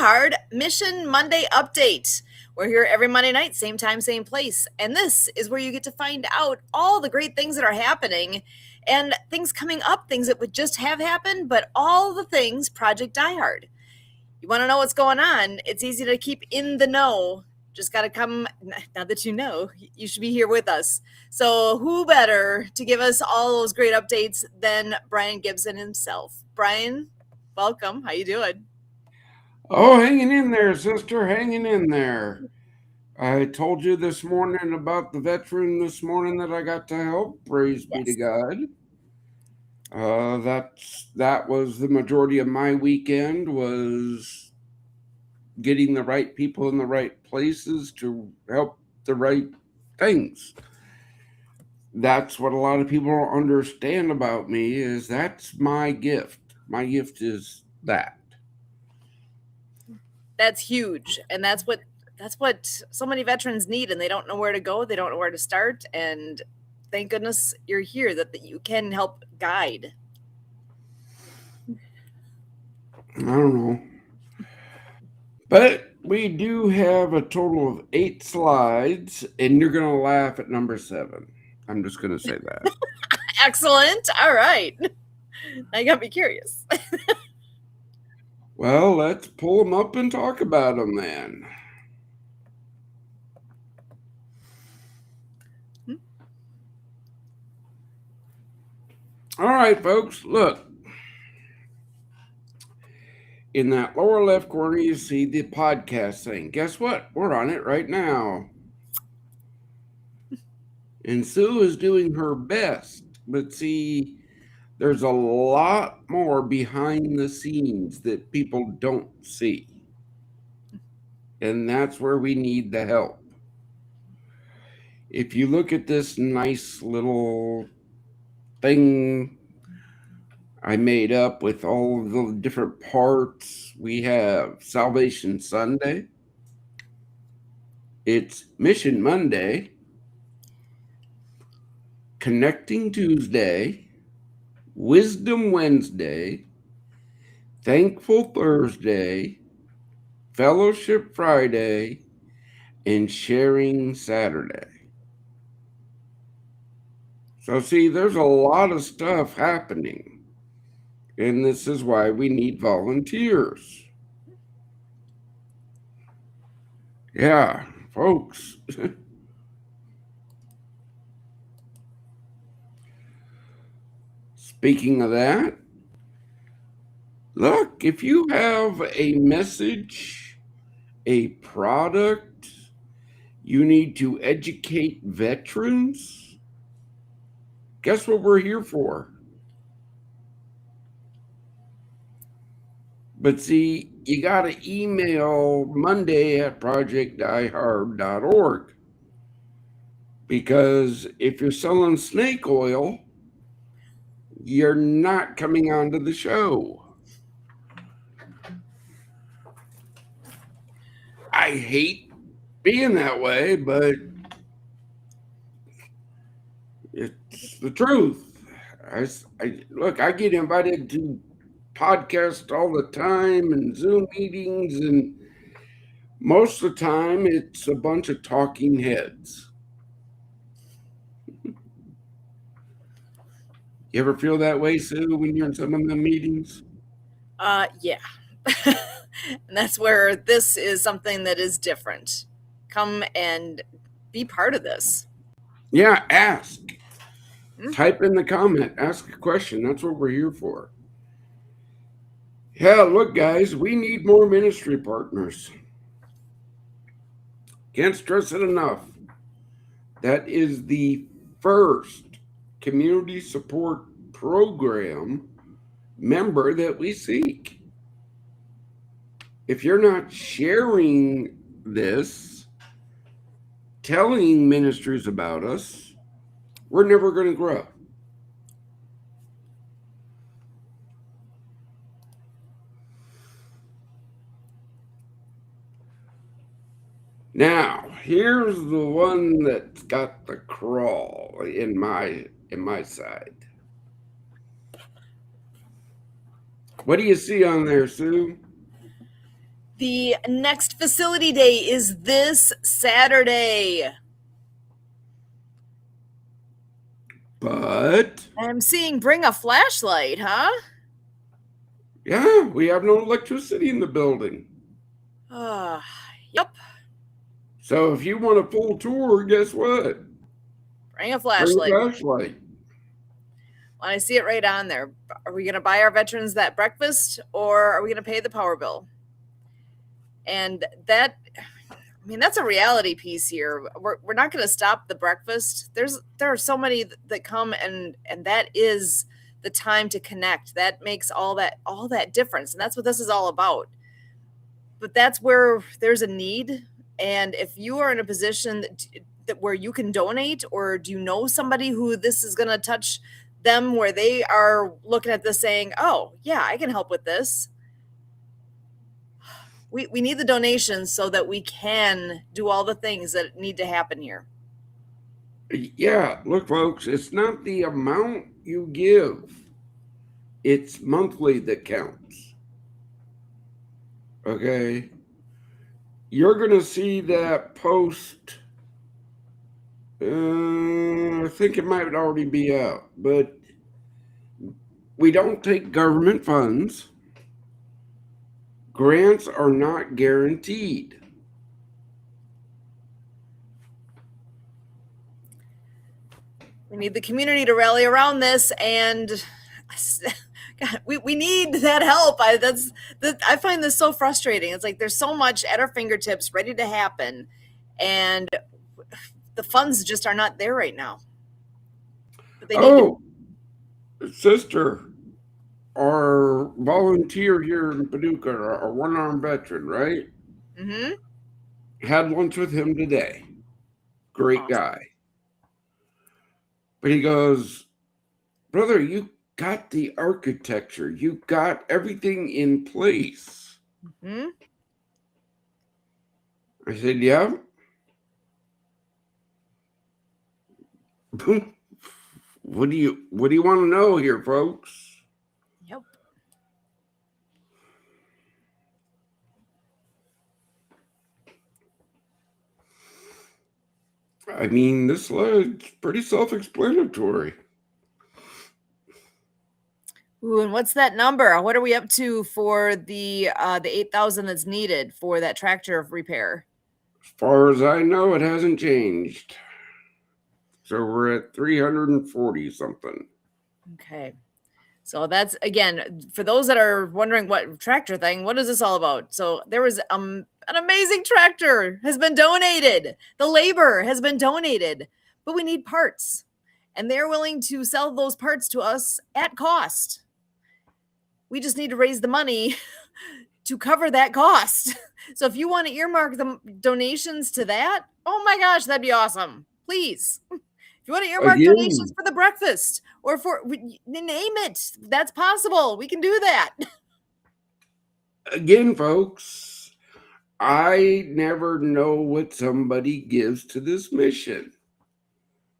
Hard Mission Monday Update. We're here every Monday night, same time, same place. And this is where you get to find out all the great things that are happening and things coming up, things that would just have happened, but all the things Project Die Hard. You want to know what's going on? It's easy to keep in the know. Just got to come, now that you know, you should be here with us. So who better to give us all those great updates than Brian Gibson himself? Brian, welcome. How you doing? Oh, hanging in there, sister, hanging in there. I told you this morning about the veteran this morning that I got to help. Praise be to Yes. God. That was the majority of my weekend, was getting the right people in the right places to help the right things. That's what a lot of people don't understand about me, is that's my gift. My gift is that. That's huge. And that's what so many veterans need, and they don't know where to go, they don't know where to start, and thank goodness you're here that you can help guide. I don't know. But we do have a total of 8 slides, and you're going to laugh at number 7. I'm just going to say that. Excellent. All right. Now you got me curious. Well, let's pull them up and talk about them then. All right, folks, look. In that lower left corner, you see the podcast thing. Guess what? We're on it right now. And Sue is doing her best. But see, there's a lot more behind the scenes that people don't see. And that's where we need the help. If you look at this nice little thing I made up with all of the different parts, we have Salvation Sunday, it's Mission Monday, Connecting Tuesday, Wisdom Wednesday, Thankful Thursday, Fellowship Friday, and Sharing Saturday. So, see, there's a lot of stuff happening, and this is why we need volunteers. Yeah, folks. Speaking of that, look, if you have a message, a product, you need to educate veterans, guess what we're here for? But see, you got to email monday@projectdiehard.org, because if you're selling snake oil, you're not coming onto the show. I hate being that way, but it's the truth. Look, I get invited to podcasts all the time and Zoom meetings, and most of the time it's a bunch of talking heads. You ever feel that way, Sue, when you're in some of the meetings? Yeah. And that's where this is something that is different. Come and be part of this. Yeah, ask. Type in the comment, ask a question. That's what we're here for. Yeah, look, guys, we need more ministry partners. Can't stress it enough. That is the first community support program member that we seek. If you're not sharing this, telling ministries about us, we're never going to grow. Now, here's the one that's got the crawl in my side. What do you see on there, Sue? The next facility day is this Saturday. But I'm seeing bring a flashlight, huh? yeah, we have no electricity in the building. Yep. So if you want a full tour, guess what? Bring a Bring a flashlight. flashlight. When I see it right on there. Are we going to buy our veterans that breakfast or are we going to pay the power bill? And that, I mean, that's a reality piece here. We're not going to stop the breakfast. There are so many that come and that is the time to connect. That makes all that difference. And that's what this is all about. But that's where there's a need. And if you are in a position that where you can donate, or do you know somebody who this is going to touch them where they are looking at this saying, oh, yeah, I can help with this. We need the donations so that we can do all the things that need to happen here. Yeah, look, folks, it's not the amount you give, it's monthly that counts. Okay. You're going to see that post. I think it might already be out, but we don't take government funds. Grants are not guaranteed. We need the community to rally around this, and God, we need that help. I find this so frustrating. It's like there's so much at our fingertips ready to happen, and the funds just are not there right now. But they need to. Oh, sister, our volunteer here in Paducah, our one-armed veteran, right? Mm-hmm. Had lunch with him today. Great Awesome. guy. But he goes, brother, you got the architecture, you got everything in place. Mm-hmm. I said, yeah. What do you want to know here, folks? Yep. I mean, this is pretty self-explanatory. Ooh, and what's that number? What are we up to for the 8,000 that's needed for that tractor repair? As far as I know, it hasn't changed. So we're at 340 something. Okay. So that's, again, for those that are wondering what tractor thing, what is this all about? So there was an amazing tractor has been donated. The labor has been donated, but we need parts. And they're willing to sell those parts to us at cost. We just need to raise the money to cover that cost. So if you want to earmark the donations to that, oh my gosh, that'd be awesome. Please. If you want to earmark donations Again, for the breakfast or for name it, that's possible. We can do that. folks, I never know what somebody gives to this mission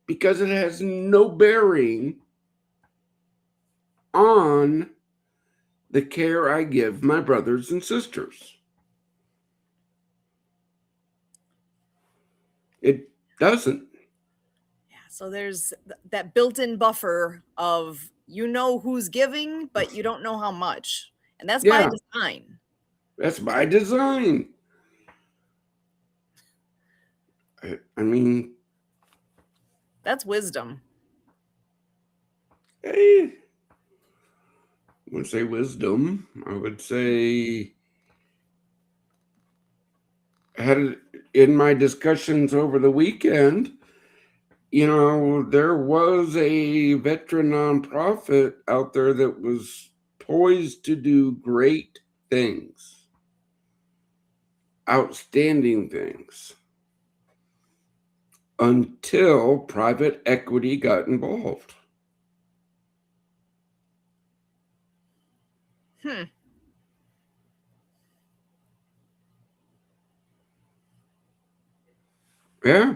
because it has no bearing on the care I give my brothers and sisters. It doesn't. Yeah, so there's that built-in buffer of who's giving, but you don't know how much. And that's by Yeah, design. that's by design. I mean, That's wisdom. I wouldn't say wisdom. I would say had in my discussions over the weekend, there was a veteran nonprofit out there that was poised to do great things, outstanding things, until private equity got involved. Hmm. Yeah.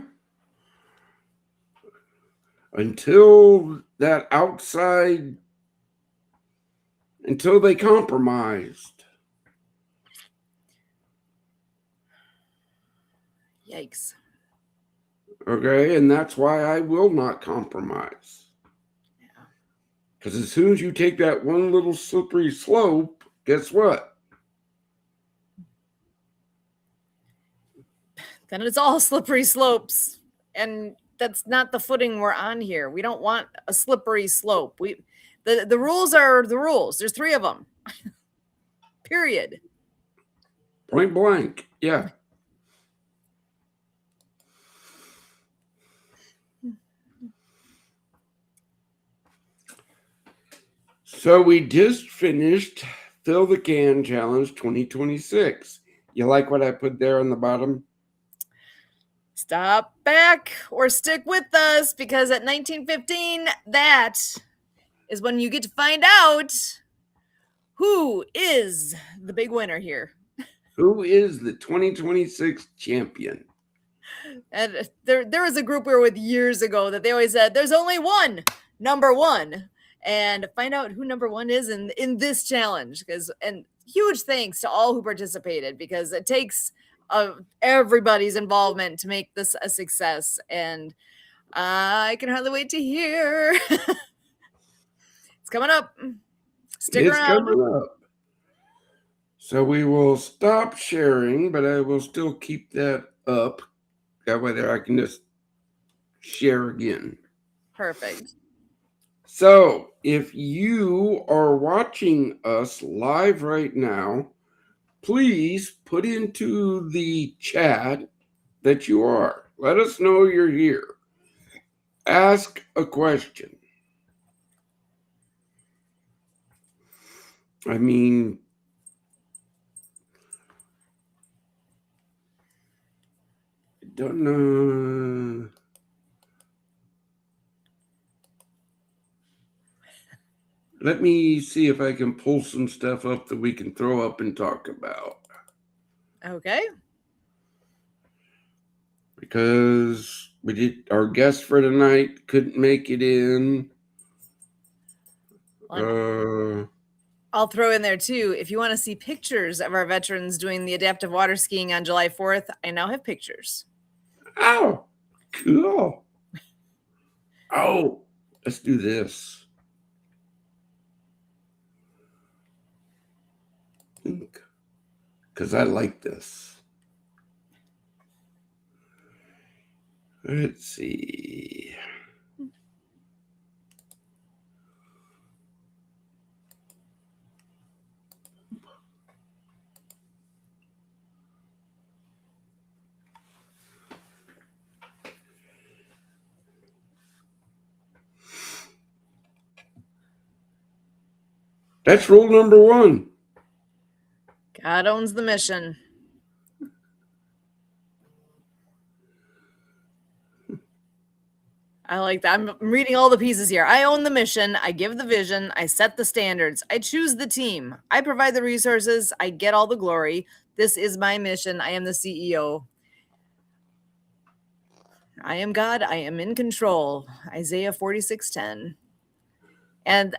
Until that outside, until they compromised. Yikes. Okay, and that's why I will not compromise. Yeah. Because as soon as you take that one little slippery slope, guess what? Then it's all slippery slopes. And that's not the footing we're on here. We don't want a slippery slope. The rules are the rules. There's 3 of them. Period. Point blank. Yeah. So we just finished Fill the Can Challenge 2026. You like what I put there on the bottom? Stop back or stick with us, because at 1915, that is when you get to find out who is the big winner here. Who is the 2026 champion? And there was a group we were with years ago that they always said, there's only one number one. And find out who number one is in this challenge. And huge thanks to all who participated, because it takes everybody's involvement to make this a success. And I can hardly wait to hear. It's coming up. Stick It's around. coming up. So we will stop sharing, but I will still keep that up. That way there I can just share again. Perfect. So if you are watching us live right now, please put into the chat that you are. Let us know you're here. Ask a question. I mean, I don't know. Let me see if I can pull some stuff up that we can throw up and talk about. Okay. Because we did our guest for tonight couldn't make it in. I'll throw in there too, if you want to see pictures of our veterans doing the adaptive water skiing on July 4th, I now have pictures. Oh, cool. Oh, let's do this. Because I like this. Let's see. That's rule number 1. God owns the mission. I like that. I'm reading all the pieces here. I own the mission. I give the vision. I set the standards. I choose the team. I provide the resources. I get all the glory. This is my mission. I am the CEO. I am God. I am in control. Isaiah 46:10. And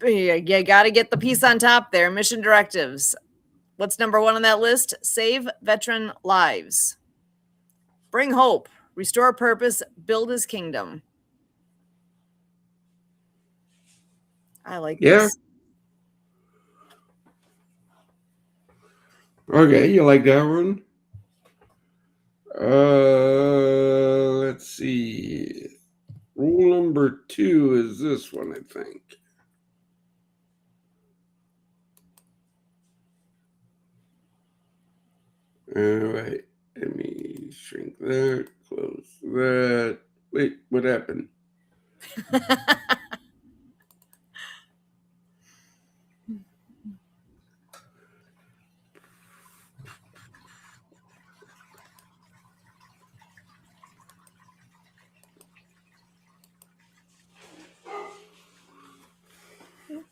you got to get the piece on top there. Mission directives. What's number 1 on that list? Save veteran lives. Bring hope. Restore purpose. Build his kingdom. I like this. Okay, you like that one? Let's see. Rule number 2 is this one, I think. All right, let me shrink that, close that. Wait, what happened?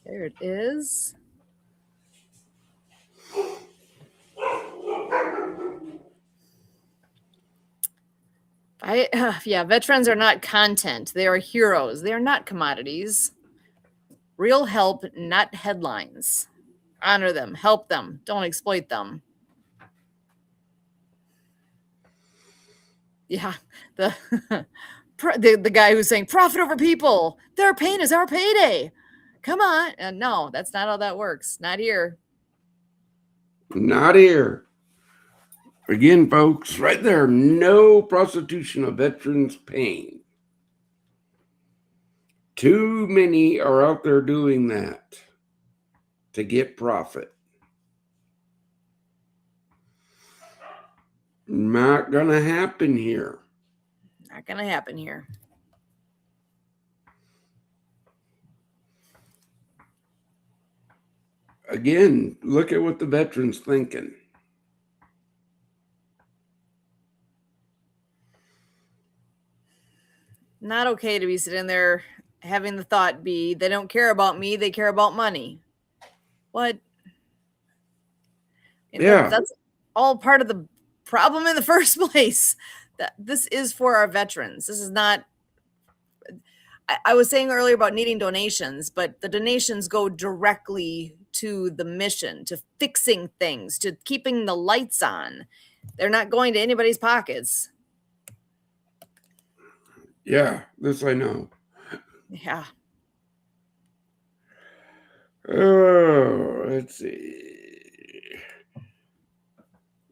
There it is. Veterans are not content. They are heroes. They are not commodities. Real help, not headlines. Honor them. Help them. Don't exploit them. Yeah, the the guy who's saying profit over people. Their pain is our payday. Come on. No, that's not how that works. Not here. Not here. Again, folks, right there, no prostitution of veterans' pain. Too many are out there doing that to get profit. Not going to happen here. Not going to happen here. Again, look at what the veterans thinking. Not okay to be sitting there having the thought be, they don't care about me, they care about money. What? Yeah. That's all part of the problem in the first place. That this is for our veterans. This is not. I was saying earlier about needing donations, but the donations go directly to the mission, to fixing things, to keeping the lights on. They're not going to anybody's pockets. Yeah, this I know. Yeah. Oh, let's see.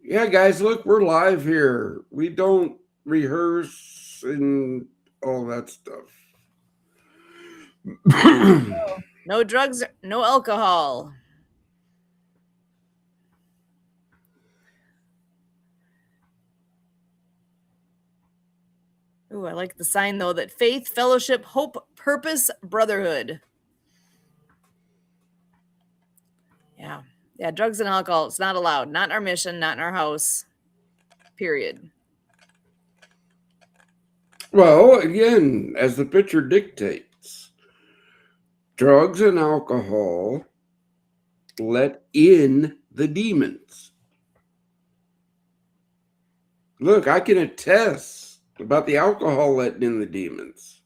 Yeah, guys, look, we're live here. We don't rehearse and all that stuff. No drugs, no alcohol. Ooh, I like the sign though that faith, fellowship, hope, purpose, brotherhood. Yeah. Yeah, drugs and alcohol, it's not allowed. Not in our mission, not in our house. Period. Well, again, as the picture dictates, drugs and alcohol let in the demons. Look, I can attest about the alcohol letting in the demons.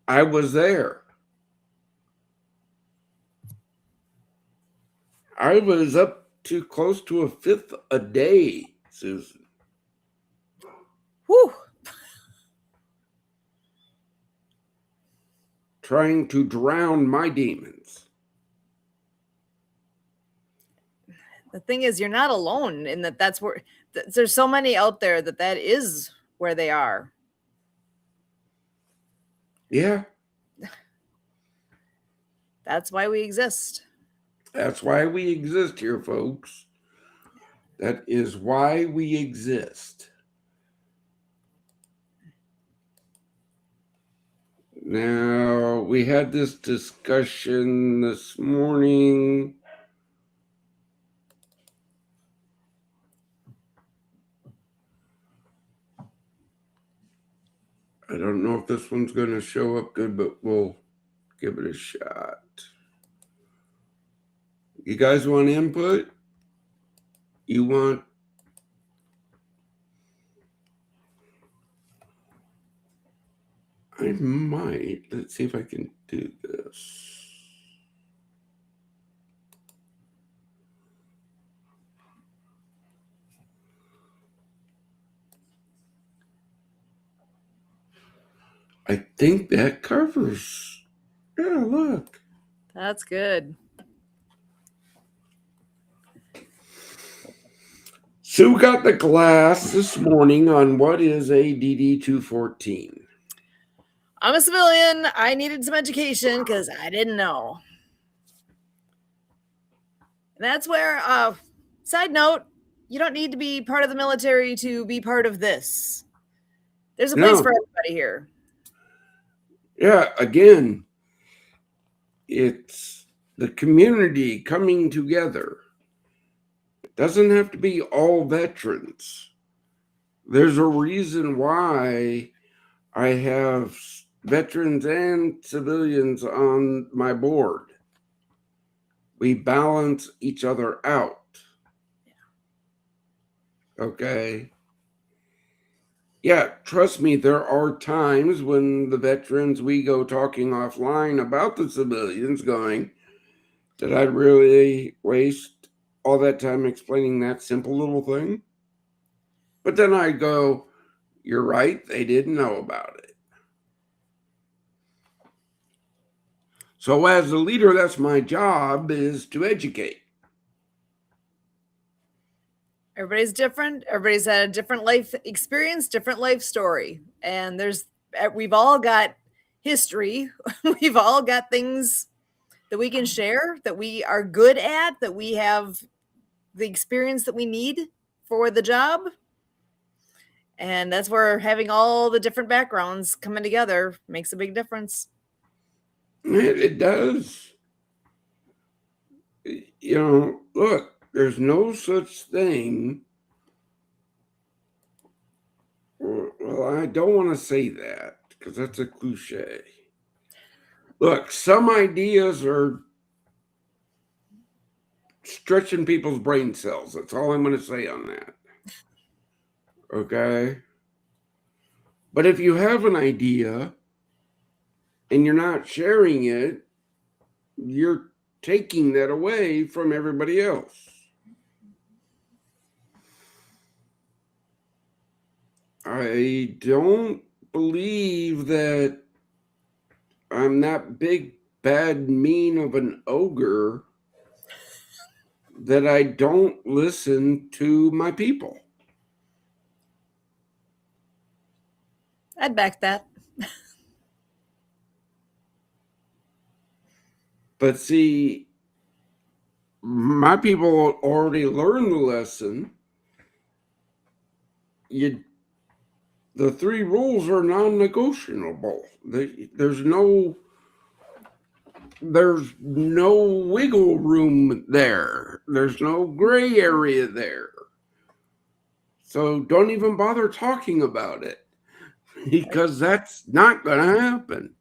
I was there. I was up to close to a fifth a day, Susan. Whew. Trying to drown my demons. The thing is, you're not alone in that. That's where there's so many out there that is where they are. Yeah. That's why we exist. That's why we exist here, folks. That is why we exist. Now, we had this discussion this morning. I don't know if this one's going to show up good, but we'll give it a shot. You guys want input? You want... I might. Let's see if I can do this. I think that covers. Yeah, look. That's good. Sue got the class this morning on what is a DD-214. I'm a civilian. I needed some education because I didn't know. And that's where, side note, you don't need to be part of the military to be part of this. There's a place for everybody here. Yeah, again, it's the community coming together. It doesn't have to be all veterans. There's a reason why I have veterans and civilians on my board. We balance each other out. Okay. Yeah, trust me, there are times when the veterans, we go talking offline about the civilians going, did I really waste all that time explaining that simple little thing? But then I go, you're right, they didn't know about it. So as a leader, that's my job, is to educate. Everybody's different. Everybody's had a different life experience, different life story. And we've all got history. We've all got things that we can share, that we are good at, that we have the experience that we need for the job. And that's where having all the different backgrounds coming together makes a big difference. It does. Look, there's no such thing. Well, I don't want to say that because that's a cliche. Look, some ideas are stretching people's brain cells. That's all I'm going to say on that. Okay? But if you have an idea and you're not sharing it, you're taking that away from everybody else. I don't believe that I'm that big, bad, mean of an ogre that I don't listen to my people. I'd back that. But see, my people already learned the lesson. The 3 rules are non-negotiable. There's no wiggle room there. There's no gray area there. So don't even bother talking about it because that's not going to happen.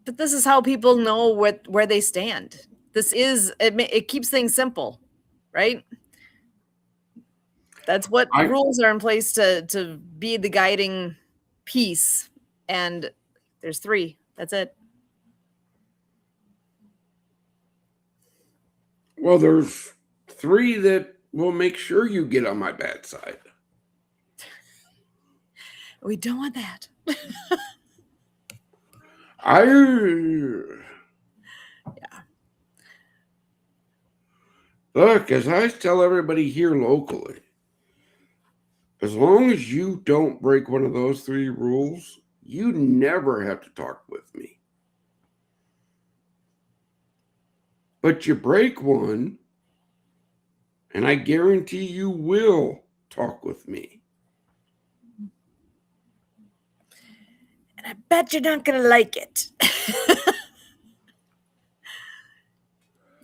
But this is how people know where they stand. It keeps things simple, right? That's what rules are in place to be the guiding piece. And there's 3. That's it. Well, there's 3 that will make sure you get on my bad side. We don't want that. Yeah. Look, as I tell everybody here locally, as long as you don't break one of those 3 rules, you never have to talk with me. But you break one, and I guarantee you will talk with me. And I bet you're not going to like it.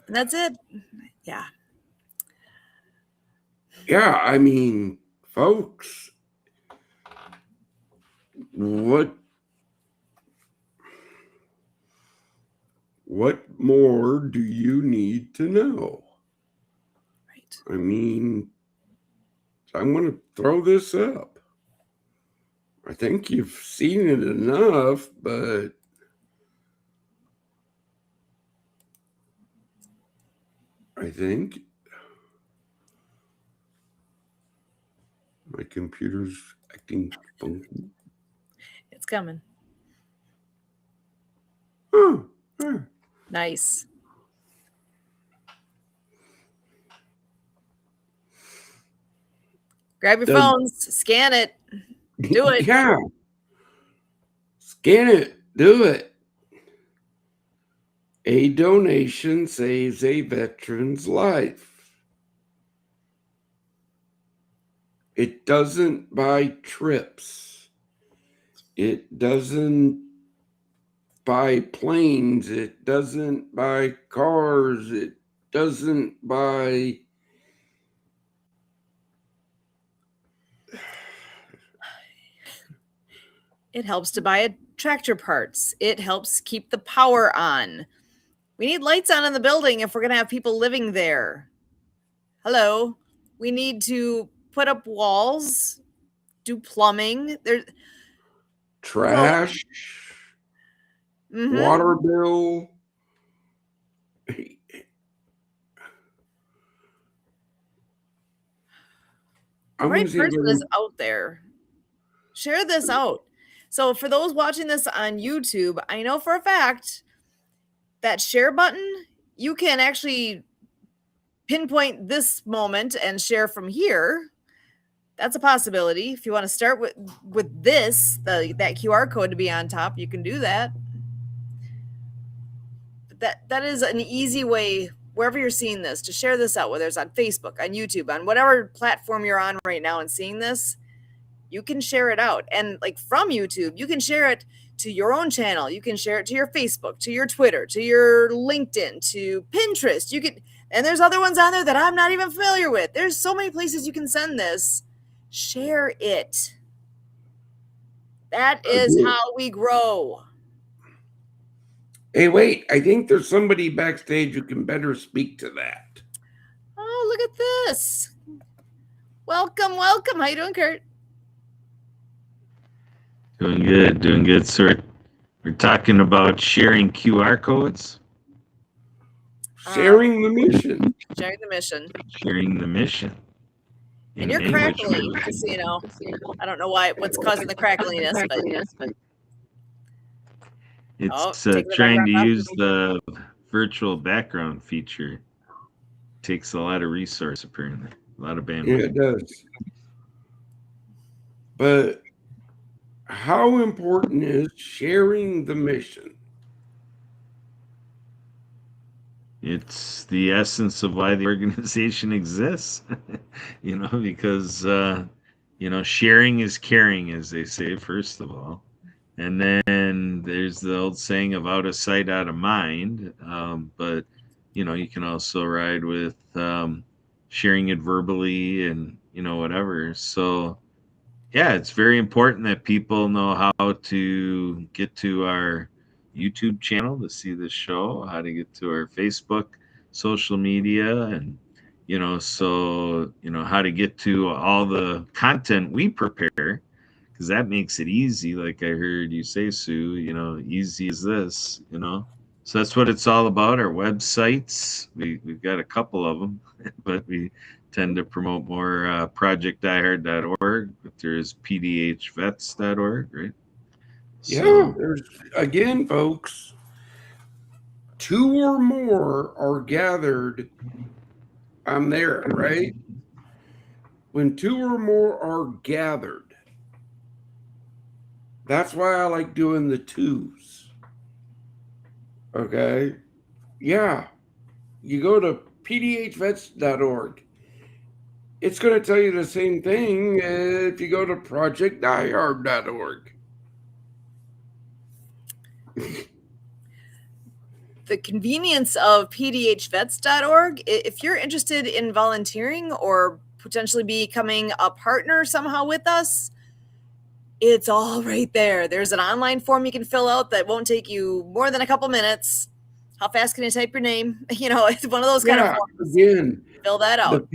That's it. Yeah. Yeah, I mean, folks, what more do you need to know? Right. I mean, I'm going to throw this up. I think you've seen it enough, but I think my computer's acting funky. It's coming. Oh, yeah. Nice. Grab your phones, scan it, do it. Yeah. Scan it, do it. A donation saves a veteran's life. It doesn't buy trips. It doesn't buy planes. It doesn't buy cars. It doesn't buy. It helps to buy tractor parts. It helps keep the power on. We need lights on in the building if we're going to have people living there. Hello. We need to put up walls, do plumbing. There's Trash, water bill. The I'm going right to say person is out there. Share this out. So for those watching this on YouTube, I know for a fact that share button, you can actually pinpoint this moment and share from here. That's a possibility. If you want to start with this, that QR code to be on top, you can do that. That is an easy way wherever you're seeing this to share this out, whether it's on Facebook, on YouTube, on whatever platform you're on right now and seeing this, you can share it out. And like from YouTube, you can share it to your own channel. You can share it to your Facebook, to your Twitter, to your LinkedIn, to Pinterest. You can, and there's other ones on there that I'm not even familiar with. There's so many places you can send this. Share it. That is how we grow. Hey, wait, I think there's somebody backstage who can better speak to that. Oh, look at this. Welcome, welcome. How you doing, Kurt? Doing good, sir. We're talking about sharing QR codes. Sharing the mission. Sharing the mission. Sharing the mission. And you're crackling, just so you know. I don't know what's causing the crackliness, but it's trying to use the virtual background feature. Takes a lot of resource, apparently. A lot of bandwidth. Yeah, it does. But how important is sharing the mission? It's the essence of why the organization exists, because, sharing is caring, as they say, first of all. And then there's the old saying of out of sight, out of mind. But, you can also ride with sharing it verbally and, whatever. So, yeah, it's very important that people know how to get to our YouTube channel to see this show, how to get to our Facebook, social media, and how to get to all the content we prepare, because that makes it easy. Like I heard you say, Sue, easy as this, So that's what it's all about. Our websites, we've got a couple of them, but we tend to promote more projectdiehard.org, but there's pdhvets.org, right? Yeah, there's, again, folks, 2 or more are gathered. I'm there, right? When 2 or more are gathered, that's why I like doing the twos. Okay? Yeah. You go to pdhvets.org. It's going to tell you the same thing if you go to projectdiehard.org. The convenience of pdhvets.org, if you're interested in volunteering or potentially becoming a partner somehow with us, it's all right there. There's an online form you can fill out that won't take you more than a couple minutes. How fast can you type your name? It's one of those kind of forms. Again, fill that out.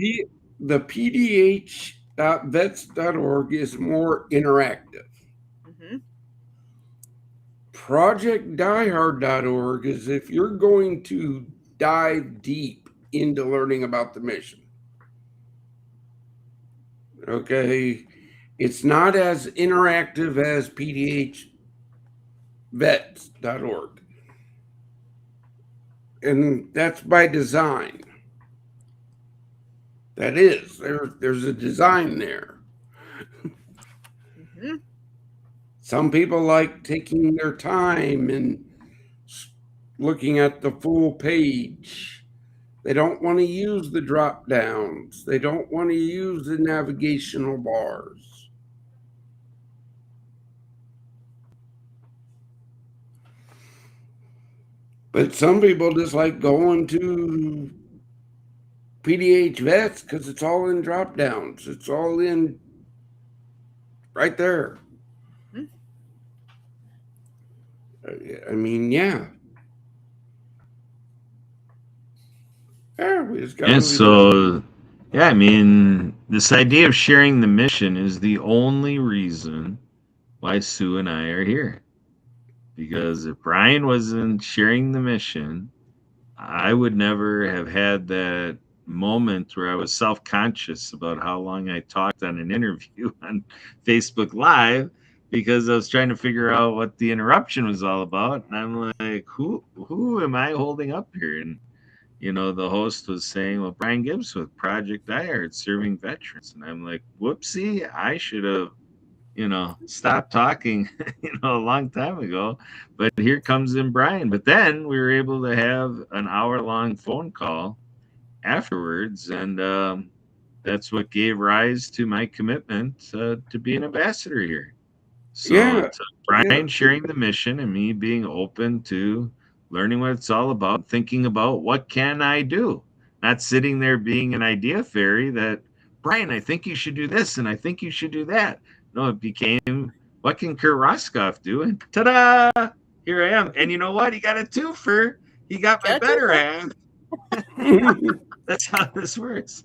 The pdh.vets.org is more interactive. Mm-hmm. Projectdiehard.org is if you're going to dive deep into learning about the mission. Okay, it's not as interactive as pdhvets.org. And that's by design. That is, there's a design there. Mm-hmm. Some people like taking their time and looking at the full page. They don't want to use the drop downs. They don't want to use the navigational bars. But some people just like going to PDH Vets because it's all in drop downs. It's all in right there. Mm-hmm. I mean, yeah. This idea of sharing the mission is the only reason why Sue and I are here. Because if Brian wasn't sharing the mission, I would never have had that moment where I was self-conscious about how long I talked on an interview on Facebook Live because I was trying to figure out what the interruption was all about. And I'm like, who am I holding up here? And the host was saying, well, Brian Gibbs with Project iHeart serving veterans. And I'm like, whoopsie, I should have, stopped talking, a long time ago. But here comes in Brian. But then we were able to have an hour-long phone call afterwards. And that's what gave rise to my commitment to be an ambassador here. So Yeah. to Brian sharing the mission and me being open to learning what it's all about, thinking about what can I do, not sitting there being an idea fairy that, Brian, I think you should do this and I think you should do that. No, it became, what can Kurt Roscoff do? And ta-da, here I am. And you know what? He got a twofer. He got my better half. That's how this works.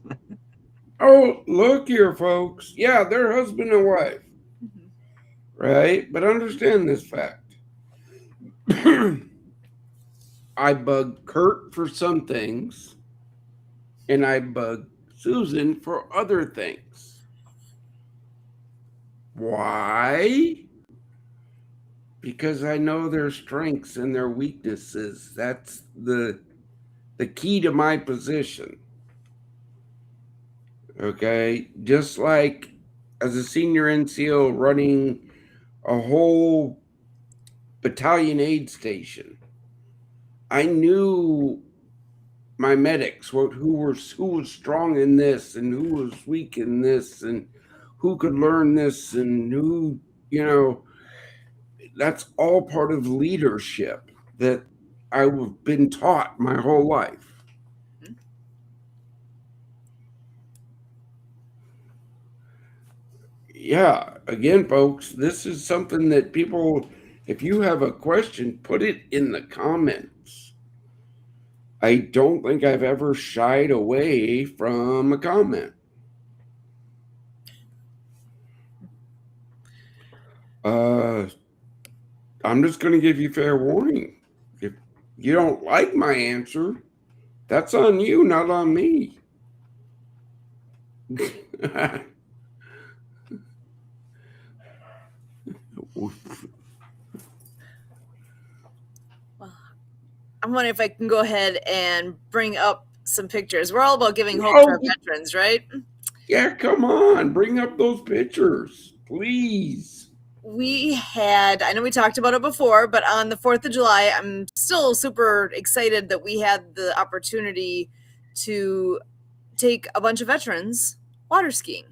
Oh, look here, folks. Yeah, they're husband and wife. Right? But understand this fact. I bug Kurt for some things, and I bug Susan for other things. Why? Because I know their strengths and their weaknesses. That's the key to my position. Okay? Just like as a senior NCO running a whole battalion aid station, I knew my medics, who was strong in this and who was weak in this and who could learn this and who, that's all part of leadership that I've been taught my whole life. Yeah, again, folks, this is something that people, if you have a question, put it in the comments. I don't think I've ever shied away from a comment. I'm just going to give you fair warning. If you don't like my answer, that's on you, not on me. I'm wondering if I can go ahead and bring up some pictures. We're all about giving hope to our veterans, right? Yeah, come on. Bring up those pictures, please. We had, I know we talked about it before, but on the 4th of July, I'm still super excited that we had the opportunity to take a bunch of veterans water skiing.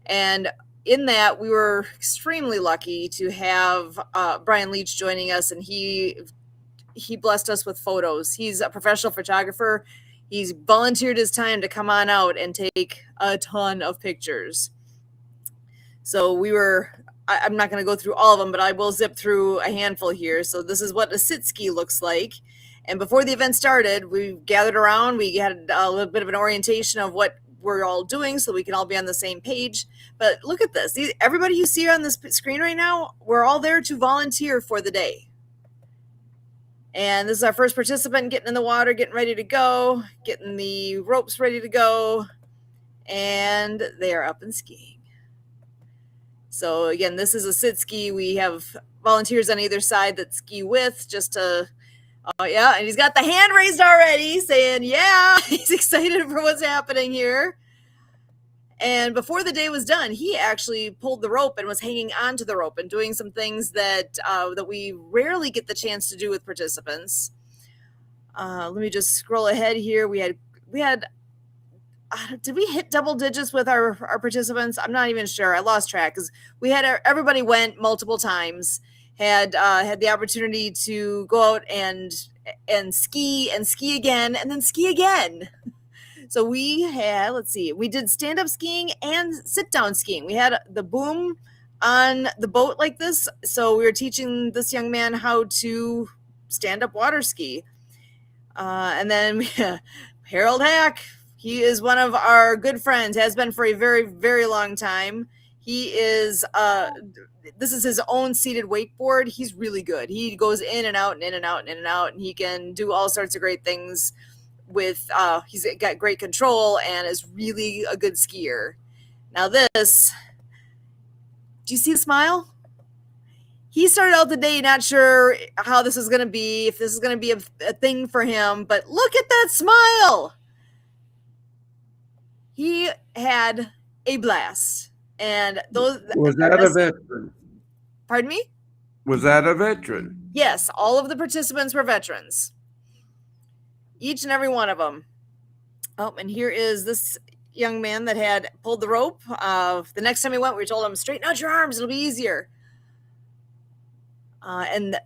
And in that, we were extremely lucky to have Brian Leach joining us, and he blessed us with photos. He's a professional photographer. He's volunteered his time to come on out and take a ton of pictures. So I'm not going to go through all of them, but I will zip through a handful here. So this is what a sit ski looks like. And before the event started, we gathered around. We had a little bit of an orientation of what we're all doing so we can all be on the same page. But look at this. Everybody you see on this screen right now, we're all there to volunteer for the day. And this is our first participant getting in the water, getting ready to go, getting the ropes ready to go. And they are up and skiing. So again, this is a sit ski. We have volunteers on either side that ski with just to, yeah, and he's got the hand raised already saying, yeah, he's excited for what's happening here. And before the day was done, he actually pulled the rope and was hanging onto the rope and doing some things that we rarely get the chance to do with participants. Let me just scroll ahead here. We had did we hit double digits with our participants? I'm not even sure. I lost track because we had everybody went multiple times, had the opportunity to go out and ski again and then ski again. So we had, we did stand-up skiing and sit-down skiing. We had the boom on the boat like this. So we were teaching this young man how to stand-up water ski. And then Harold Hack, he is one of our good friends, has been for a very, very long time. He is, this is his own seated wakeboard. He's really good. He goes in and out and in and out and in and out, and he can do all sorts of great things with he's got great control and is really a good skier. Now this, do you see the smile? He started out the day not sure how this is going to be, if this is going to be a thing for him, but look at that smile. He had a blast. And those Was that a veteran? Pardon me? Was that a veteran? Yes, all of the participants were veterans. Each and every one of them. Oh, and here is this young man that had pulled the rope. The next time he went, we told him, straighten out your arms, it'll be easier. And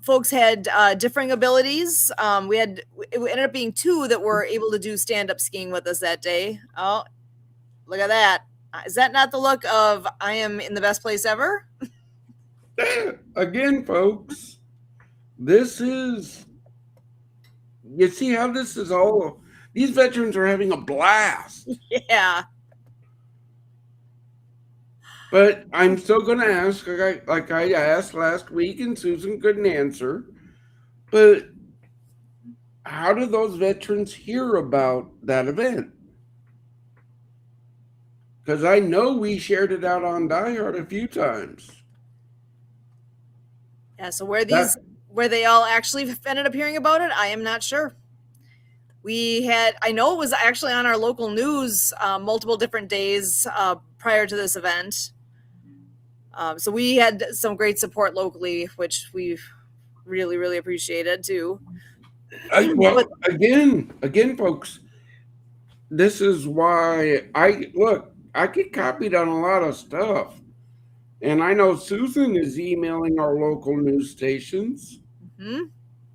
folks had differing abilities. It ended up being 2 that were able to do stand-up skiing with us that day. Oh, look at that. Is that not the look of I am in the best place ever? Again, folks, this is, you see how this is all, these veterans are having a blast. Yeah. But I'm still going to ask, like I asked last week and Susan couldn't answer, but how do those veterans hear about that event? Because I know we shared it out on Die Hard a few times. Yeah, so where they all actually ended up hearing about it, I am not sure. I know it was actually on our local news multiple different days prior to this event. So we had some great support locally, which we've really, really appreciated too. Again, folks, this is why I get copied on a lot of stuff. And I know Susan is emailing our local news stations. Mm-hmm.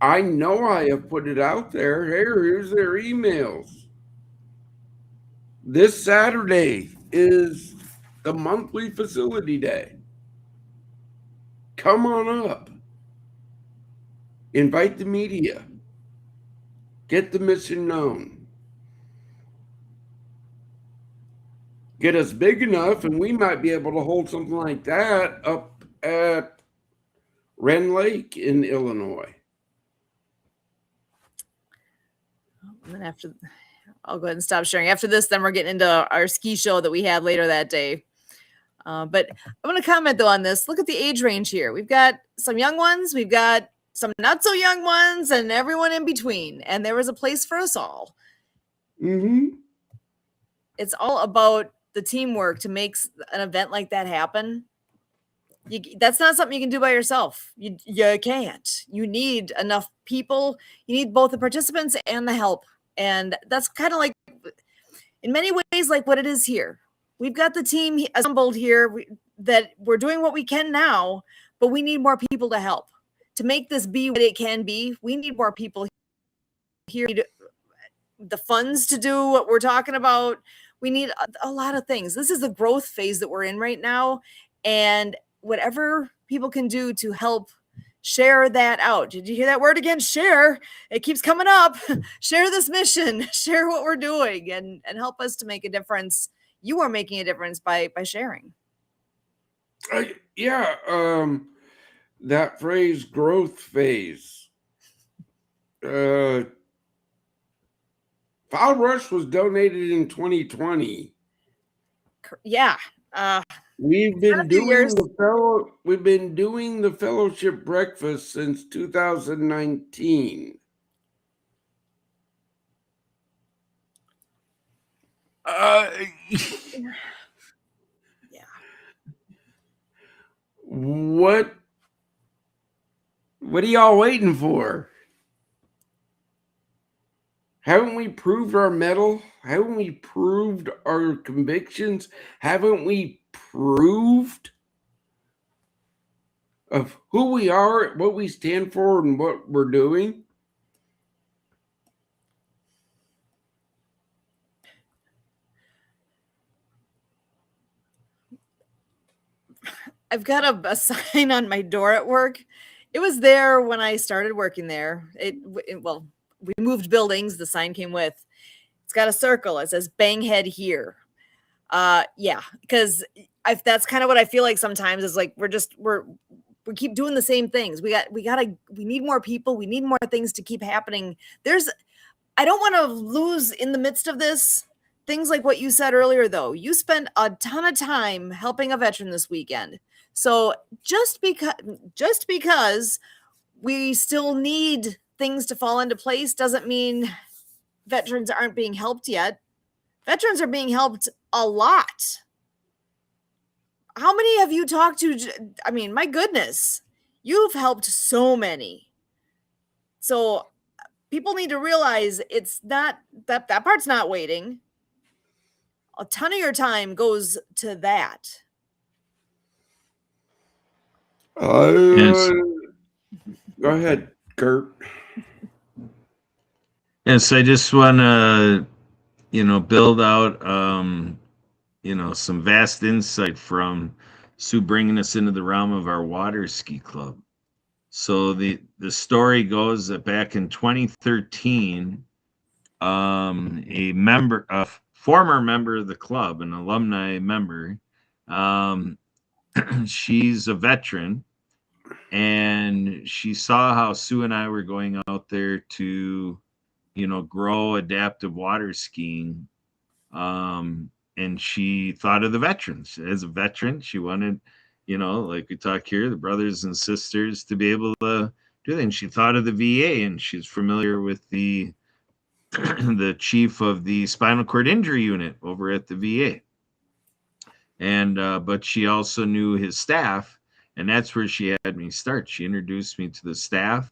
I know I have put it out there. Here's their emails. This Saturday is the monthly facility day. Come on up. Invite the media. Get the mission known. Get us big enough, and we might be able to hold something like that up at Wren Lake in Illinois. And then I'll go ahead and stop sharing. After this, then we're getting into our ski show that we had later that day. But I want to comment though on this. Look at the age range here. We've got some young ones, we've got some not so young ones, and everyone in between. And there was a place for us all. Mm-hmm. It's all about the teamwork to make an event like that happen. That's not something you can do by yourself. You can't. You need enough people. You need both the participants and the help. And that's kind of like, in many ways, like what it is here. We've got the team assembled here that we're doing what we can now, but we need more people to help. To make this be what it can be, we need more people here. We need the funds to do what we're talking about. We need a lot of things. This is the growth phase that we're in right now. And whatever people can do to help share that out. Did you hear that word again? Share. It keeps coming up. Share this mission. Share what we're doing and help us to make a difference. You are making a difference by sharing. That phrase, growth phase. Foul Rush was donated in 2020. Yeah. We've been doing the fellowship breakfast since 2019. Yeah. What are y'all waiting for? Haven't we proved our mettle? Haven't we proved our convictions? Haven't we proved of who we are, what we stand for, and what we're doing? I've got a sign on my door at work. It was there when I started working there. Well, we moved buildings. The sign came with. It's got a circle. It says "Bang Head Here." Yeah, because that's kind of what I feel like sometimes is like we keep doing the same things. We need more people. We need more things to keep happening. I don't want to lose in the midst of this things like what you said earlier, though. You spent a ton of time helping a veteran this weekend. So just because we still need things to fall into place doesn't mean veterans aren't being helped yet. Veterans are being helped a lot. How many have you talked to? I mean, my goodness, you've helped so many. So people need to realize it's not that part's not waiting. A ton of your time goes to that. Uh, go ahead, Kurt. Yes, I just want to, build out, some vast insight from Sue bringing us into the realm of our water ski club. So the story goes that back in 2013, a former member of the club, an alumni member, um, she's a veteran, and she saw how Sue and I were going out there to, grow adaptive water skiing. And she thought of the veterans. As a veteran, she wanted, like we talk here, the brothers and sisters to be able to do things. She thought of the VA, and she's familiar with the the chief of the spinal cord injury unit over at the VA. And but she also knew his staff, and that's where she had me start. She introduced me to the staff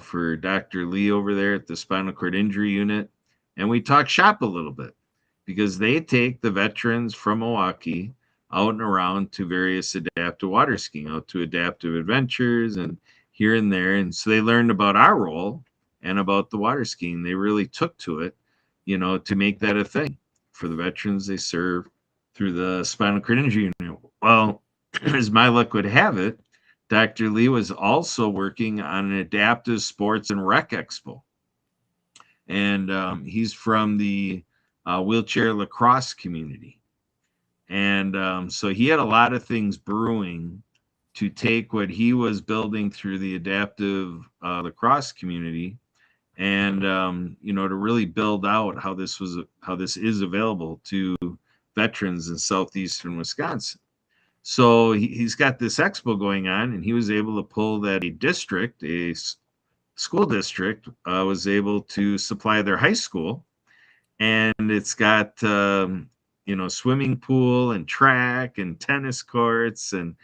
for Dr. Lee over there at the spinal cord injury unit, and we talked shop a little bit because they take the veterans from Milwaukee out and around to various adaptive water skiing, out to adaptive adventures and here and there. And so they learned about our role and about the water skiing. They really took to it, to make that a thing for the veterans they serve through the spinal cord injury unit. Well, as my luck would have it, Dr. Lee was also working on an adaptive sports and rec expo. And he's from the wheelchair lacrosse community. And so he had a lot of things brewing to take what he was building through the adaptive lacrosse community and, to really build out how this is available to veterans in southeastern Wisconsin. So he's got this expo going on, and he was able to pull that a school district was able to supply their high school, and it's got swimming pool and track and tennis courts, and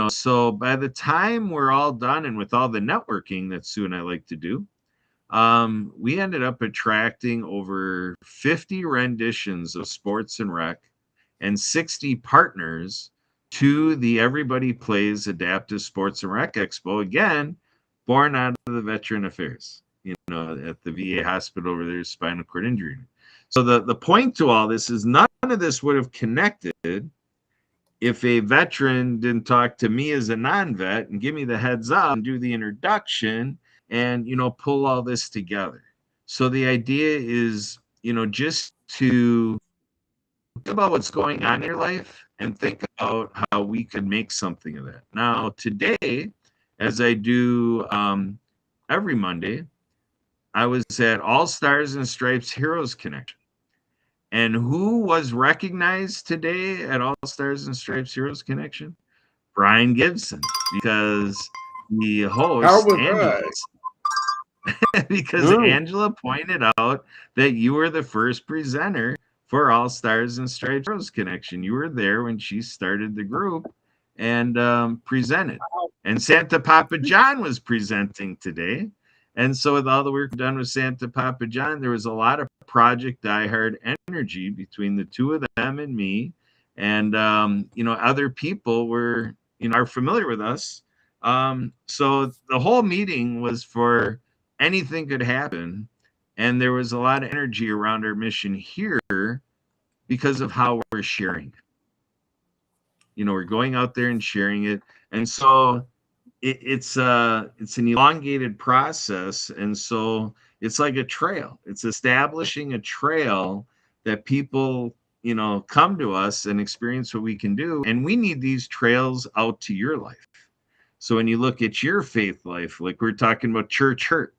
so by the time we're all done and with all the networking that Sue and I like to do, we ended up attracting over 50 renditions of sports and rec and 60 partners to the Everybody Plays Adaptive Sports and Rec Expo, again, born out of the Veteran Affairs, at the VA hospital over there, spinal cord injury. So the point to all this is none of this would have connected if a veteran didn't talk to me as a non-vet and give me the heads up and do the introduction and, pull all this together. So the idea is, just to think about what's going on in your life and think about how we could make something of that. Now, today, as I do every Monday, I was at All Stars and Stripes Heroes Connection. And who was recognized today at All Stars and Stripes Heroes Connection? Brian Gibson, because the host, How was Angela, because Angela pointed out that you were the first presenter for All Stars and Stripes Heroes Connection. You were there when she started the group and presented. And Santa Papa John was presenting today. And so with all the work done with Santa Papa John, there was a lot of Project Die Hard energy between the two of them and me. And, other people were, are familiar with us. So the whole meeting was for anything could happen. And there was a lot of energy around our mission here because of how we're sharing. We're going out there and sharing it. And so it's an elongated process, and so it's like a trail. It's establishing a trail that people come to us and experience what we can do, and we need these trails out to your life. So when you look at your faith life, like we're talking about church hurt,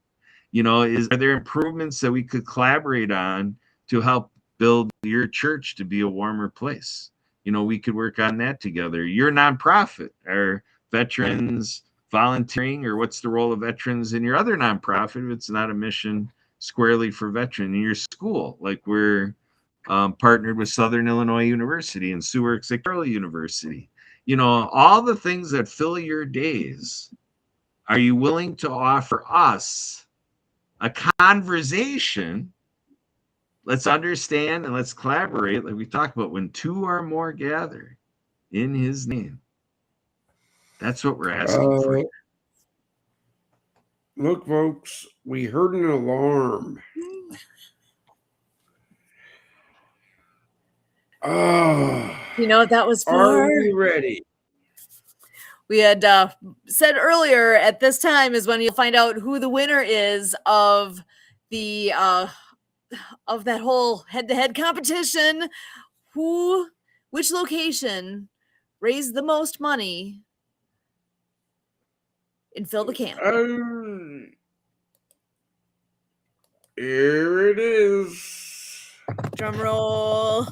Are there improvements that we could collaborate on to help build your church to be a warmer place? We could work on that together. Your nonprofit, are veterans volunteering, or what's the role of veterans in your other nonprofit if it's not a mission squarely for veterans? In your school, like we're partnered with Southern Illinois University and Sue works at Carroll University. All the things that fill your days. Are you willing to offer us a conversation? Let's understand and let's collaborate, like we talked about, when two or more gather in his name. That's what we're asking for. Look, folks, we heard an alarm. Oh, You know what that was for? Are we ready? We had said earlier, at this time is when you'll find out who the winner is of the of that whole head-to-head competition. Which location raised the most money in Fill the Can? Here it is. Drum roll.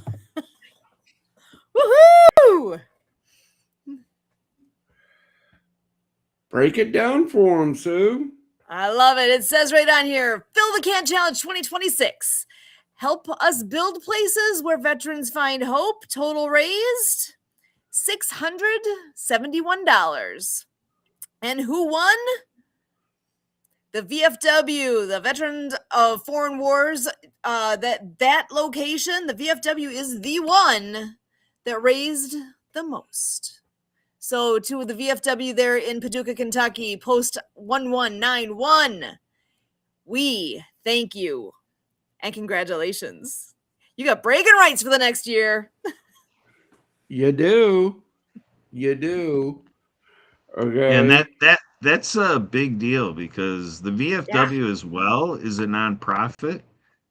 Woohoo! Break it down for him, Sue. I love it. It says right on here, Fill the Can Challenge 2026. Help us build places where veterans find hope. Total raised $671. And who won? The VFW, the Veterans of Foreign Wars. That location, the VFW, is the one that raised the most. So to the VFW there in Paducah, Kentucky, post 1191, we thank you and congratulations. You got bragging rights for the next year. You do. Okay. And that's a big deal, because the VFW as well is a nonprofit.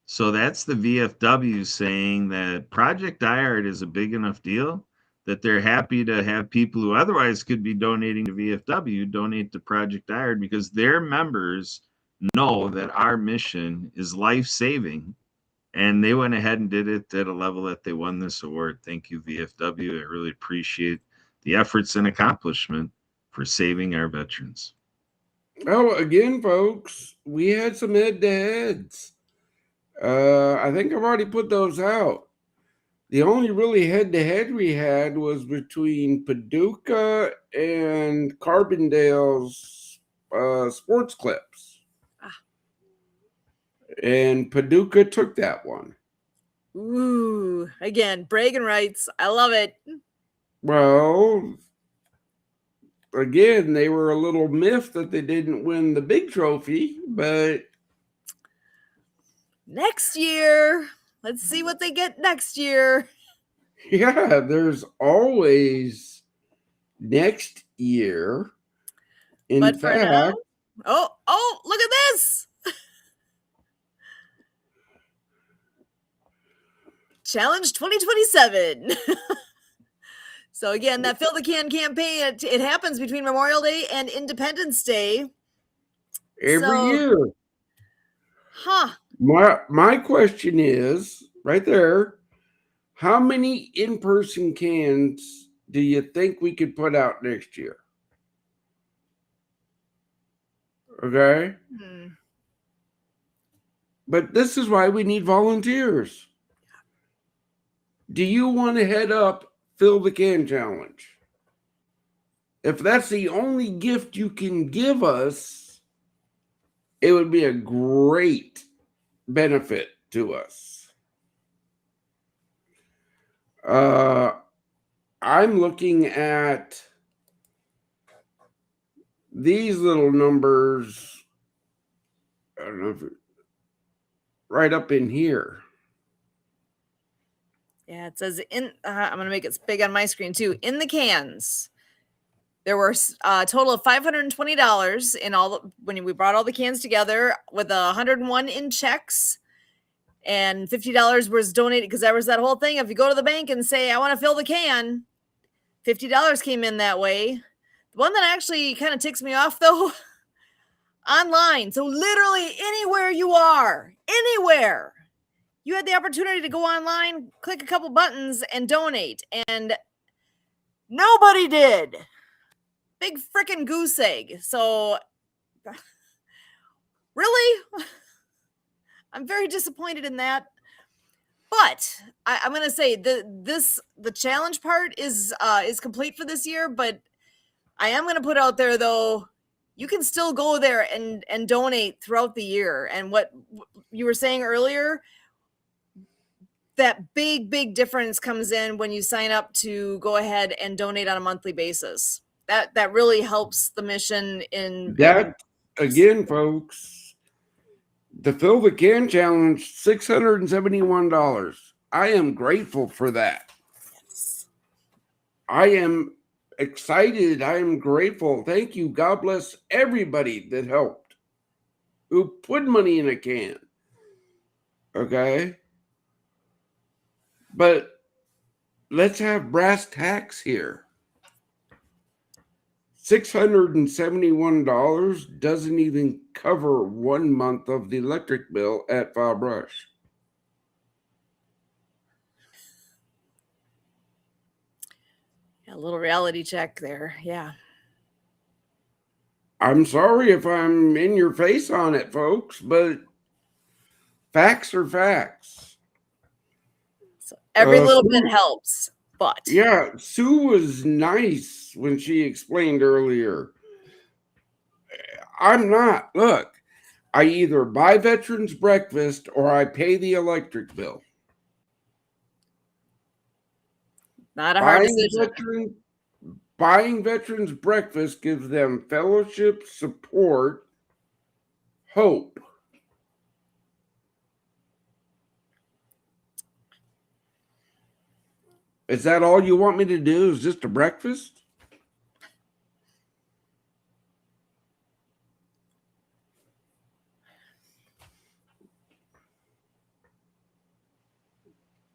So that's the VFW saying that Project IART is a big enough deal that they're happy to have people who otherwise could be donating to VFW donate to Project IART, because their members know that our mission is life-saving, and they went ahead and did it at a level that they won this award. Thank you, VFW. I really appreciate the efforts and accomplishment for saving our veterans. Oh, again, folks, we had some head-to-heads. I think I've already put those out. The only really head-to-head we had was between Paducah and Carbondale's sports clips. And Paducah took that one. Ooh, again, bragging rights. I love it. Well, again, they were a little miffed that they didn't win the big trophy, but next year, let's see what they get next year. Yeah, there's always next year. In fact, now, oh, look at this. Challenge 2027. So again, that Fill the Can campaign, it happens between Memorial Day and Independence Day. Every year. Huh. My question is, right there, how many in-person cans do you think we could put out next year? Okay? But this is why we need volunteers. Do you want to head up Fill the Can Challenge? If that's the only gift you can give us, it would be a great benefit to us. I'm looking at these little numbers. I don't know if right up in here. Yeah, it says I'm going to make it big on my screen too. In the cans, there were a total of $520 in all when we brought all the cans together, with 101 in checks, and $50 was donated, because there was that whole thing. If you go to the bank and say, I want to fill the can, $50 came in that way. The one that actually kind of ticks me off, though, online. So literally anywhere you are, anywhere, you had the opportunity to go online, click a couple buttons, and donate. And nobody did. Big freaking goose egg. So really, I'm very disappointed in that. But I'm gonna say the challenge part is complete for this year. But I am gonna put out there though, you can still go there and donate throughout the year. And what you were saying earlier, that big difference comes in when you sign up to go ahead and donate on a monthly basis. That really helps the mission in That, again, folks, the Fill the Can Challenge, $671. I am grateful for that. yes. I am excited. I am grateful. Thank you. God bless everybody that helped, who put money in a can. Okay? But let's have brass tacks here. $671 doesn't even cover 1 month of the electric bill at File Brush. A little reality check there. Yeah. I'm sorry if I'm in your face on it, folks, but facts are facts. So every little bit helps. But yeah, Sue was nice when she explained earlier. I'm not. Look, I either buy veterans breakfast or I pay the electric bill. not a hard decision. Buying veterans breakfast gives them fellowship, support, hope. Is that all you want me to do? Is just a breakfast?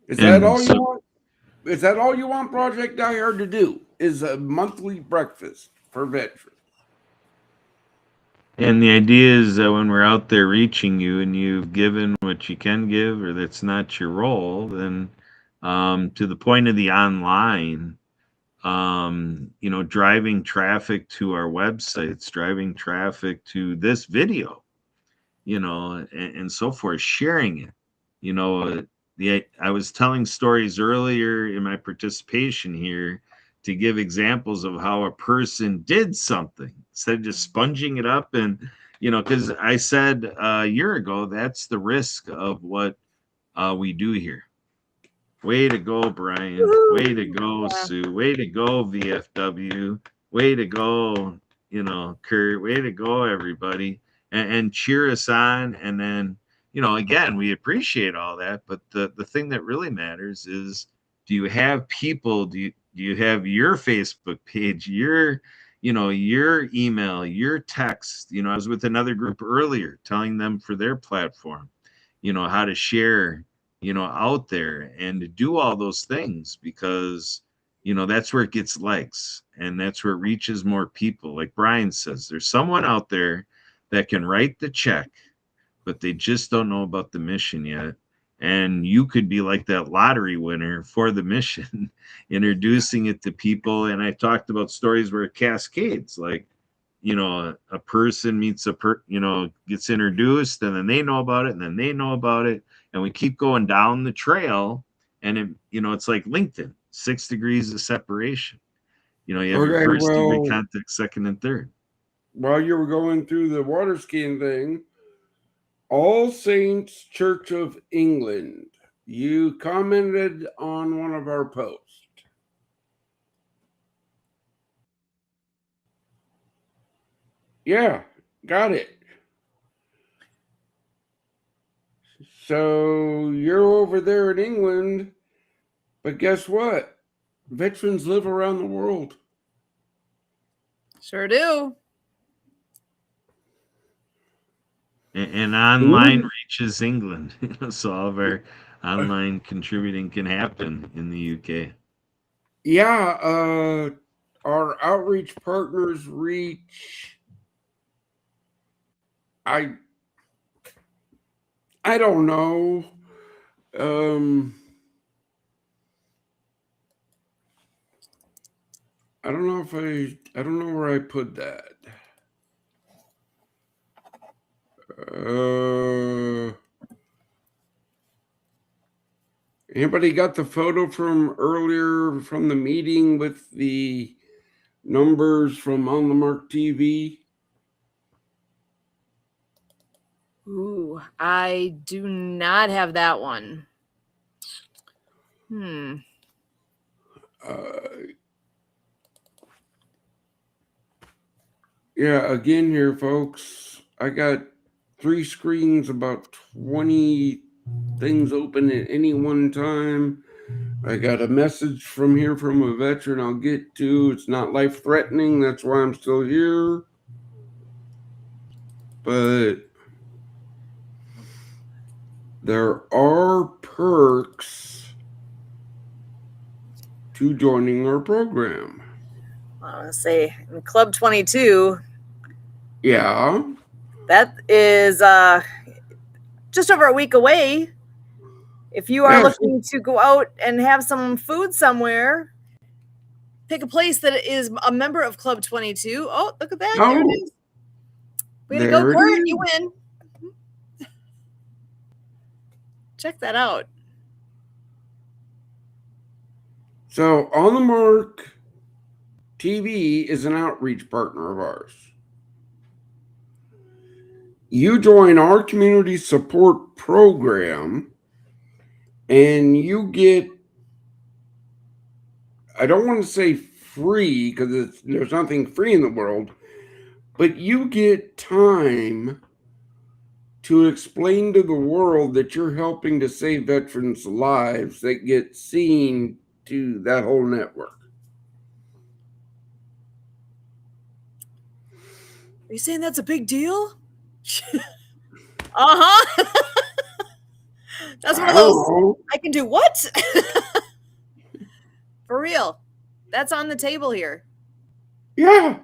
Is that all you want? Is that all you want Project Die Hard to do? Is a monthly breakfast for veterans? And the idea is that when we're out there reaching you and you've given what you can give, or that's not your role, then to the point of the online, driving traffic to our websites, driving traffic to this video, and so forth, sharing it. I was telling stories earlier in my participation here to give examples of how a person did something instead of just sponging it up. And because I said a year ago, that's the risk of what we do here. Way to go, Brian. Way to go, Sue. Way to go, VFW. Way to go, Kurt. Way to go, everybody. And cheer us on. And then, again, we appreciate all that. But the thing that really matters is, do you have people? Do you have your Facebook page, your email, your text? I was with another group earlier telling them for their platform, how to share out there and to do all those things, because that's where it gets legs and that's where it reaches more people. Like Brian says, there's someone out there that can write the check, but they just don't know about the mission yet. And you could be like that lottery winner for the mission, introducing it to people. And I talked about stories where it cascades, like a person meets gets introduced, and then they know about it, and then they know about it, and we keep going down the trail. And it's like LinkedIn, 6 degrees of separation. You have your first degree contact, second and third. While you were going through the water skiing thing, All Saints Church of England, you commented on one of our posts. Yeah, got it. So you're over there in England, but guess what? Veterans live around the world. Sure do. And online reaches England. So all of our online contributing can happen in the UK. Yeah, our outreach partners reach I don't know. I don't know I don't know where I put that. Anybody got the photo from earlier from the meeting with the numbers from On the Mark TV? Ooh, I do not have that one. Yeah, again here, folks. I got 3 screens, about 20 things open at any one time. I got a message from here from a veteran I'll get to. It's not life-threatening. That's why I'm still here. But there are perks to joining our program. I want to say in Club 22. Yeah. That is just over a week away. If you are looking to go out and have some food somewhere, pick a place that is a member of Club 22. Oh, look at that. There it is. Way to go, Court. You win. Check that out. So, On the Mark TV is an outreach partner of ours. You join our community support program and you get, I don't want to say free because there's nothing free in the world, but you get time to explain to the world that you're helping to save veterans' lives that get seen to that whole network. Are you saying that's a big deal? Uh-huh. That's one of those, I can do what? For real. That's on the table here. Yeah.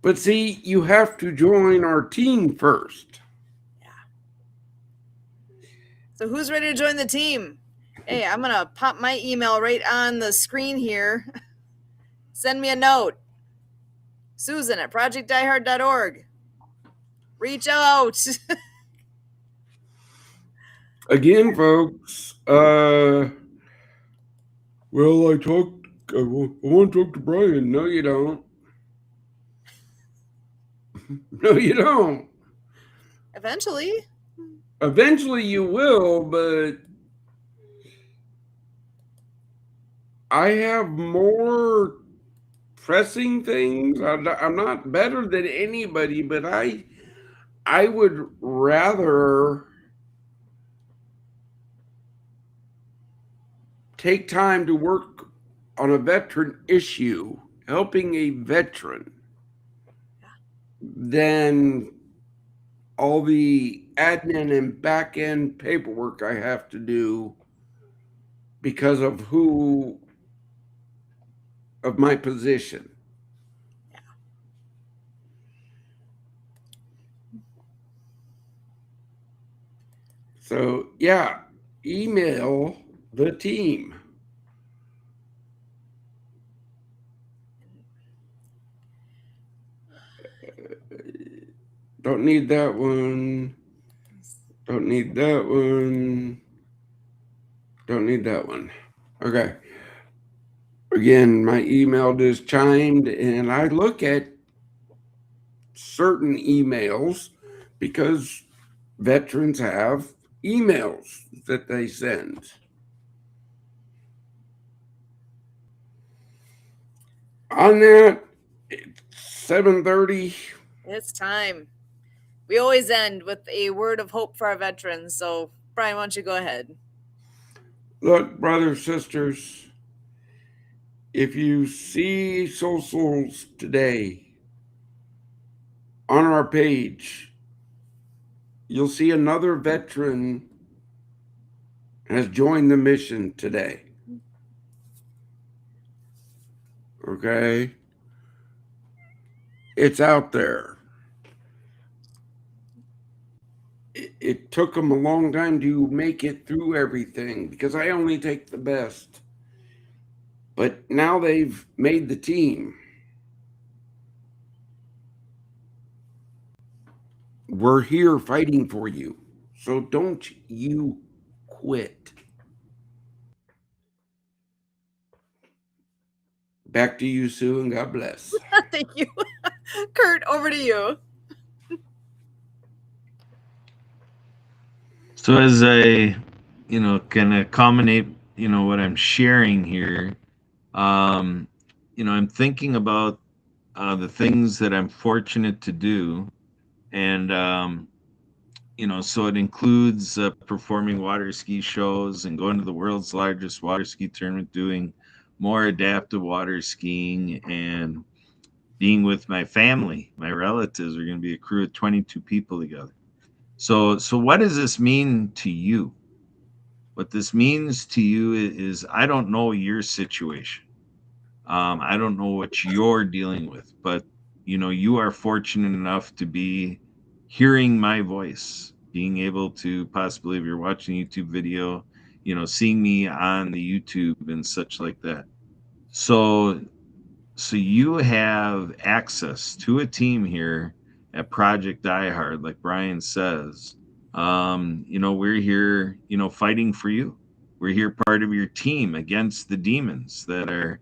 But see, you have to join our team first. Yeah. So who's ready to join the team? Hey, I'm going to pop my email right on the screen here. Send me a note. Susan at projectdiehard.org. Reach out. Again, folks, well, I want to talk to Brian. No, you don't. No, you don't. Eventually. Eventually you will, but I have more pressing things. I'm not better than anybody, but I would rather take time to work on a veteran issue, helping a veteran, than all the admin and back end paperwork I have to do because of my position. So, yeah, email the team. Don't need that one. Don't need that one. Don't need that one. Okay. Again, my email just chimed, and I look at certain emails because veterans have emails that they send. On that, it's 7:30. It's time. We always end with a word of hope for our veterans. So, Brian, why don't you go ahead? Look, brothers, sisters, if you see socials today on our page, you'll see another veteran has joined the mission today. Okay? It's out there. it took them a long time to make it through everything because I only take the best. But now they've made the team. We're here fighting for you. So don't you quit. Back to you, Sue, and God bless. Thank you. Kurt, over to you. So as I, kind of culminate, what I'm sharing here, I'm thinking about the things that I'm fortunate to do, and so it includes performing water ski shows and going to the world's largest water ski tournament, doing more adaptive water skiing, and being with my family, my relatives. We're going to be a crew of 22 people together. So what does this mean to you? What this means to you is I don't know your situation. I don't know what you're dealing with, but you are fortunate enough to be hearing my voice, being able to possibly, if you're watching a YouTube video, seeing me on the YouTube and such like that. So you have access to a team here at Project Die Hard, like Brian says. We're here, fighting for you. We're here part of your team against the demons that are,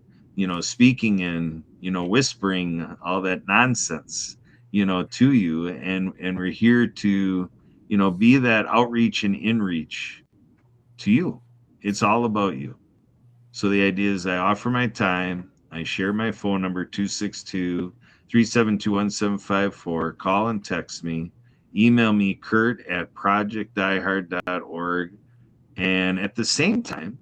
speaking and, whispering all that nonsense, to you. And we're here to, be that outreach and inreach to you. It's all about you. So the idea is I offer my time. I share my phone number, 262-372-1754. Call and text me. Email me, kurt@projectdiehard.org. And at the same time,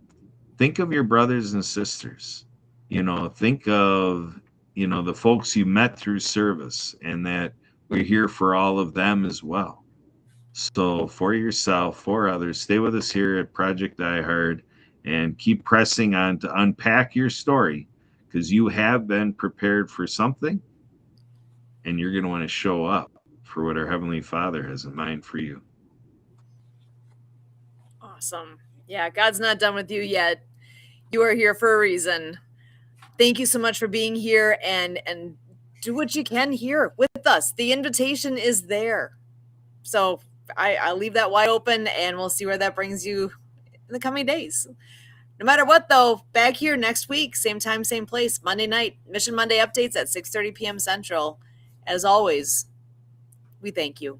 think of your brothers and sisters. Think of, the folks you met through service, and that we're here for all of them as well. So for yourself, for others, stay with us here at Project Die Hard and keep pressing on to unpack your story, because you have been prepared for something, and you're going to want to show up for what our Heavenly Father has in mind for you. Awesome. Yeah, God's not done with you yet. You are here for a reason. Thank you so much for being here, and do what you can here with us. The invitation is there. So I'll leave that wide open, and we'll see where that brings you in the coming days. No matter what, though, back here next week, same time, same place, Monday night, Mission Monday updates at 6:30 p.m. Central. As always, we thank you.